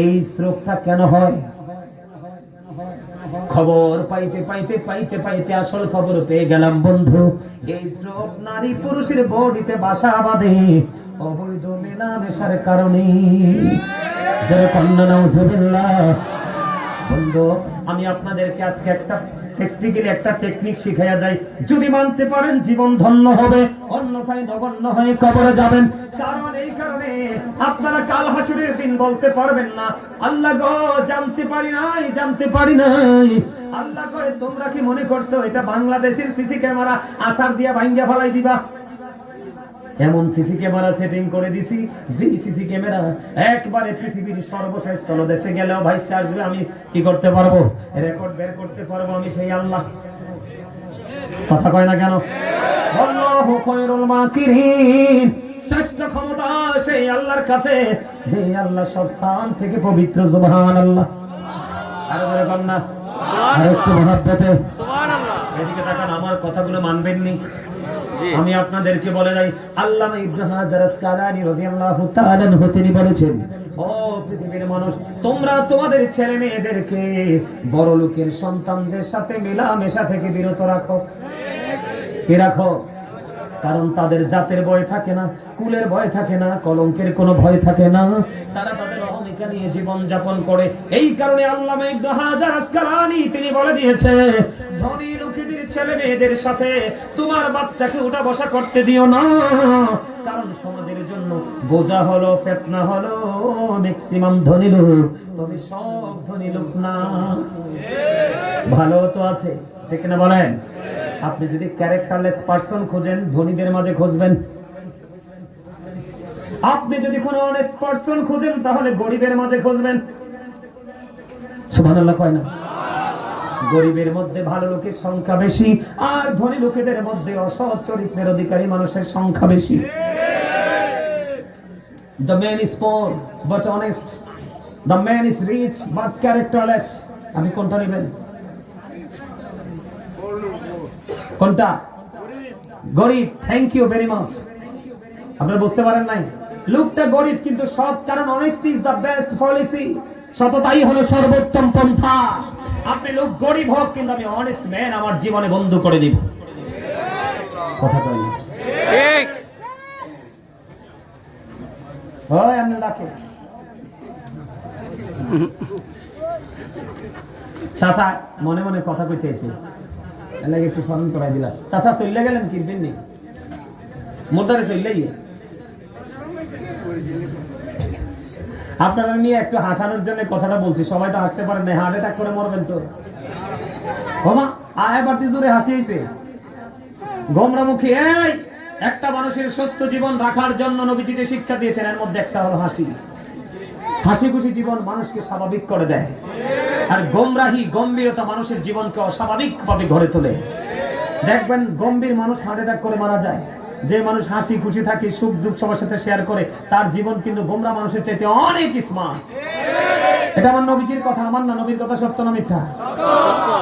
এই শ্লোকটা কেন হয়? খবর পাইতে পাইতে পাইতে পাইতে আসল খবর পেয়ে গেলাম বন্ধু। এই শ্লোক নারী পুরুষের বডিতে বাসা বাঁধে অবৈধ মেলামেশার কারণে। যারা কন্যা নাউজুবিল্লাহ। বন্ধু, আমি আপনাদেরকে আজকে একটা টেকনিক শিখাইয়া যাই। যদি মানতে পারেন জীবন ধন্য হবে, অন্যথায় নগণ্য হয়ে কবরে যাবেন। কারণ এই কারণে আপনারা কাল হাসরের দিন বলতে পারবেন না, আল্লাহ গো জানতে পারি নাই। আল্লাহ গো, তোমরা কি মনে করছো এটা বাংলাদেশের সিসি ক্যামেরা আসার দিয়া ভাঙ্গা ফেলাই দিবা? এমন সিসি ক্যামেরা সেটিং করে দিছি, যে সিসি ক্যামেরা একবারে পৃথিবীর সর্বশেষ তলদেশে গেলেও ভাইসে আসবে। আমি কি করতে পারবো? রেকর্ড বের করতে পারবো। আমি সেই আল্লাহ। কথা কয় না কেন? আল্লাহু খায়রুল মাকিরিন। শ্রেষ্ঠ ক্ষমতা সেই আল্লাহর কাছে, যে আল্লাহ সব স্থান থেকে পবিত্র। সুবহানাল্লাহ। আরো বলে কন্যা, আর একটু মহব্বতে সুবহানাল্লাহ। এদিকে তাকান, আমার কথাগুলো মানবেন নি? আমি আপনাদেরকে বলে যাই, আল্লামা ইবনে হাজার আসকালানী রাদিয়াল্লাহু তাআলা আনহু তিনি বলেছেন, ও পৃথিবীর মানুষ, তোমরা তোমাদের ছেলে মেয়েদেরকে বড় লোকের সন্তানদের সাথে মেলামেশা থেকে বিরত রাখো। কি রাখো? কারণ তাদের জাতের ভয় থাকে না, কুলের ভয় থাকে না, কলঙ্কের কোনো ভয় থাকে না। তারা তাদের অহমিকা নিয়ে জীবন যাপন করে। এই কারণে আল্লামা ইবনে হাজার আসকালানী তিনি বলে দিয়েছে, ধনী লোকেদের ছেলে মেয়েদের সাথে তোমার বাচ্চাকে উঠা বসা করতে দিও না। কারণ সমাজের জন্য বোঝা হলো, ফিতনা হলো ম্যাক্সিমাম ধনী লোক। তবে সব ধনী লোক না, ভালো তো আছে, ঠিক না বলেন? আপনি যদি ক্যারেক্টারলেস পারসন খোঁজেন, ধনীদের মাঝে খুঁজবেন। আপনি যদি কোনো অনেস্ট পারসন খোঁজেন, তাহলে গরিবের মাঝে খুঁজবেন। সুবহানাল্লাহ কয় না? গরিবের মধ্যে ভালো লোকের সংখ্যা বেশি, আর ধনী লোকেদের মধ্যে অসৎ চরিত্রের অধিকারী মানুষের সংখ্যা বেশি। The man is poor but honest. The man is rich but characterless. আপনি কোনটা নেবেন? কোনটা? গরিব। Thank you very much. আপনারা বুঝতে পারেন নাই? লোকটা গরিব কিন্তু সৎ, কারণ honesty is the best policy. সততাই হলো সর্বোত্তম পন্থা। আপনি লোক গরিব হোক, কিন্তু আমি অনেস্ট ম্যান আমার জীবনে বন্ধু করে দিব। কথা কই না? ঠিক। ওই আমি ডাকে চাচা মনে মনে কথা কইতেছে, এলাকে একটু স্মরণ করাই দিলাম। চাচা চলে গেলেন কিনবেন নি? মোটারে চলে গিয়ে আপনারা নিয়ে একটু হাসানোর জন্য কথাটা বলছি। সবাই তো হাসতে পারেন না, হার্ট অ্যাটাক করে মরবেন তো। ওমা আয় বাড়তি জোরে হাসিয়েছে গোমরামুখী। এই একটা মানুষের সুস্থ জীবন রাখার জন্য নবীজি যে শিক্ষা দিয়েছেন, এর মধ্যে একটা হলো হাসি। হাসি খুশি জীবন মানুষকে স্বাভাবিক করে দেয়, আর গোমরাহি গম্ভীরতা মানুষের জীবনকে অস্বাভাবিক ভাবে গড়ে তোলে। দেখবেন গম্ভীর মানুষ হার্ট অ্যাটাক করে মারা যায়। যে মানুষ হাসি খুশি থাকে, সুখ দুঃখ সবার সাথে শেয়ার করে, তার জীবন কিন্তু গোমরা মানুষের চাইতে অনেক স্মার্ট। এটা আমার নবীজির কথা, আমার না। নবীর কথা সত্য না মিথ্যা?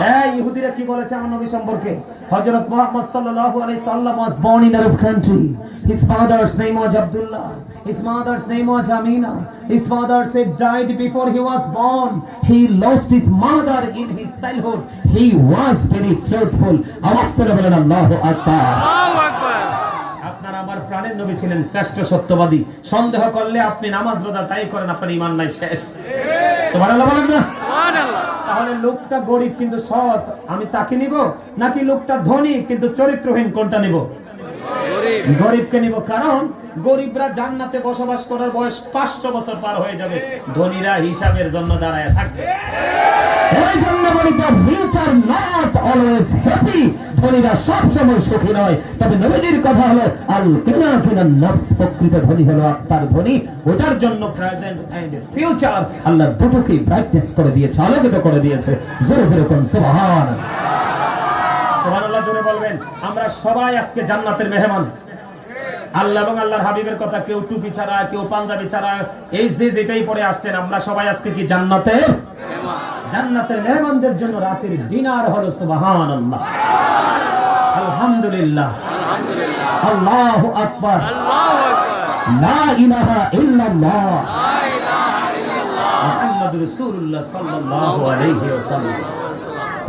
হ্যাঁ, ইহুদিরা কি বলেছে আমার নবী সম্পর্কে? হযরত মুহাম্মদ সাল্লাল্লাহু আলাইহি সাল্লাম was born in Arab country. His father's name was Abdullah. His mother's name was Amina. His father said died before he was born. He lost his mother in his childhood. He was very truthful. আওয়াজ করে বলেন আল্লাহু আকবার। আল্লাহু আকবার। আপনার আমার প্রাণের নবী ছিলেন শ্রেষ্ঠ সত্যবাদী। সন্দেহ করলে আপনি নামাজ রোজা যাই করেন, আপনার ঈমান নাই, শেষ। সুবহানাল্লাহ বলেন না? সুবহানাল্লাহ। তাহলে লোকটা গরিব কিন্তু সৎ, আমি তাকে নিব, নাকি লোকটা ধনী কিন্তু চরিত্রহীন, কোনটা নিব? গরিবকে নিব। কারণ গরিবরা জান্নাতে বসবাস করার বয়স 500 বছর পার হয়ে যাবে, ধনীরা হিসাবের জন্য দাঁড়ায় থাকবে। এই জন্য বলি the rich are not always happy. ধনীরা সব সময় সুখী নয়। তবে নবীজির কথা হলো আল কিনা নফস, প্রকৃত ধনী হলো আত্মার ধনী। ওটার জন্য প্রেজেন্ট এন্ড ফিউচার আল্লাহ দুটোকে ব্রাইটনেস করে দিয়েছে, আলোকিত করে দিয়েছে। জোরে জোরে কোন সুবহানাল্লাহ। সুবহানাল্লাহ জোরে বলবেন। আমরা সবাই আজকে জান্নাতের মেহমান। আল্লাহ এবং আল্লাহর হাবিবের কথা, কেউ টুপি ছাড়া, কেউ পাঞ্জাবি ছাড়া, এই যে যেটাই পরে আসছেন, আমরা সবাই আজকে কি জান্নাতের মেহমান? জান্নাতের মেহমানদের জন্য রাতের ডিনার হলো সুবহানাল্লাহ, আলহামদুলিল্লাহ, আলহামদুলিল্লাহ, আল্লাহু আকবার, আল্লাহু আকবার, লা ইলাহা ইল্লাল্লাহ, লা ইলাহা ইল্লাল্লাহ, মুহাম্মাদুর রাসূলুল্লাহ সাল্লাল্লাহু আলাইহি ওয়াসাল্লাম।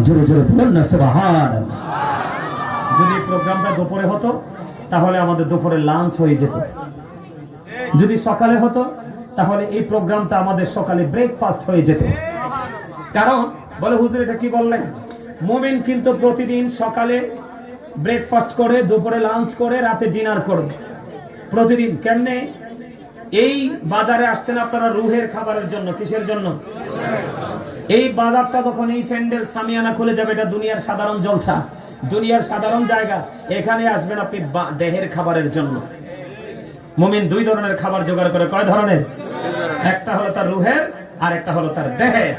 জোরে জোরে বলুন না সুবহানাল্লাহ। যদি প্রোগ্রামটা দুপুরে হতো তাহলে আমাদের দুপুরে লাঞ্চ হয়ে যেত। যদি সকালে হতো তাহলে এই প্রোগ্রামটা আমাদের সকালে ব্রেকফাস্ট হয়ে যেত। কারণ বলে হুজুর এটা কি বললেন? মুমিন কিন্তু প্রতিদিন সকালে ব্রেকফাস্ট করে, দুপুরে লাঞ্চ করে, রাতে ডিনার করে, প্রতিদিন। কেমনে? এই বাজারে আসছেন আপনারা রুহের খাবারের জন্য। কিসের জন্য? এই বাজারটা যখন এই প্যান্ডেল সামিয়ানা খুলে যাবে, এটা দুনিয়ার সাধারণ জলসা, দুনিয়ার সাধারণ জায়গা। এখানে আসবেন আপনি দেহের খাবারের জন্য। মুমিন দুই ধরনের খাবার জোগাড় করে। কয় ধরনের? একটা হলো তার রুহের, আর একটা হলো তার দেহের।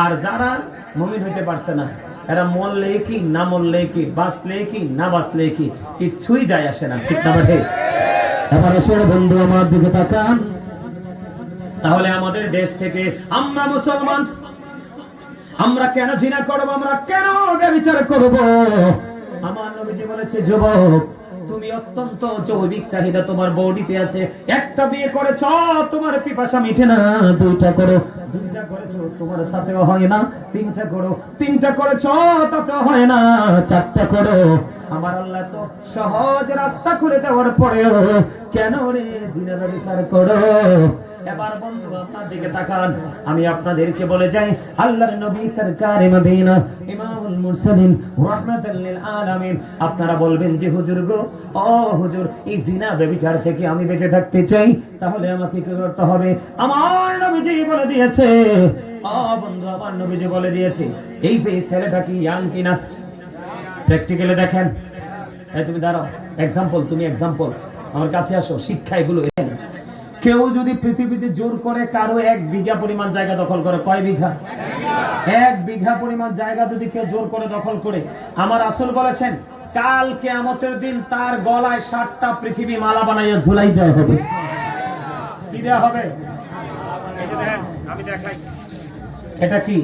আর যারা মুমিন হইতে পারছে না, এরা মরলে কি না মরলে কি, বাঁচলে কি না বাঁচলে কি, কিচ্ছুই যায় আসে না। ঠিক না ভাই? এবার এসে বন্ধু আমার দিকে তাকান। তাহলে আমাদের দেশ থেকে আমরা মুসলমান, আমরা কেন জিনা করব? আমরা কেন ব্যভিচার করব? আমার নবীজি বলেছে, যুবক তুমি অত্যন্ত জৈবিক চাহিদা তোমার বডিতে আছে। একটা বিয়ে করেছ, তোমার পিপাসা মিটে না, দুইটা করো। দুইটা করেছো, তোমার তাতেও হয় না। তিনটা করো। তিনটা করেছ, তাতেও হয় না। চারটা করো। আমার আল্লাহ তো সহজ রাস্তা করে দেওয়ার পরেও কেন রে জিনা ব্যভিচার করো? এবার বন্ধু আপনার দিকে তাকান। আমি আপনাদেরকে বলে যাই, আল্লাহর নবী সরকারে মদিনা ইমামুল মুরসালিন রাহমাতাল লিল আলামিন, আপনারা বলবেন যে হুজুর গো, ও হুজুর, এই জিনা ব্যভিচার থেকে আমি বেঁচে থাকতে চাই, তাহলে আমাকে কি করতে হবে? আমার নবীজি বলে দিয়েছে, ও বন্ধু, আমার নবীজি বলে দিয়েছে, এই যে ছেলেটা কি ইয়াং কিনা প্র্যাকটিক্যালি দেখেন। এই তুমি দাঁড়াও, এক্সাম্পল, তুমি এক্সাম্পল আমার কাছে আসো, শিক্ষা এগুলো। কেউ যদি পৃথিবীতে জোর করে কারো 1 বিঘা পরিমাণ জায়গা দখল করে, কয় বিঘা? 1 বিঘা পরিমাণ জায়গা যদি কেউ জোর করে দখল করে, আমার রাসূল বলেছেন কাল কিয়ামতের দিন তার গলায় 7টা পৃথিবী মালা বানাইয়া ঝুলাই দেওয়া হবে। কি দেওয়া হবে? এই যে দেখেন, আমি দেখাই, এটা কি?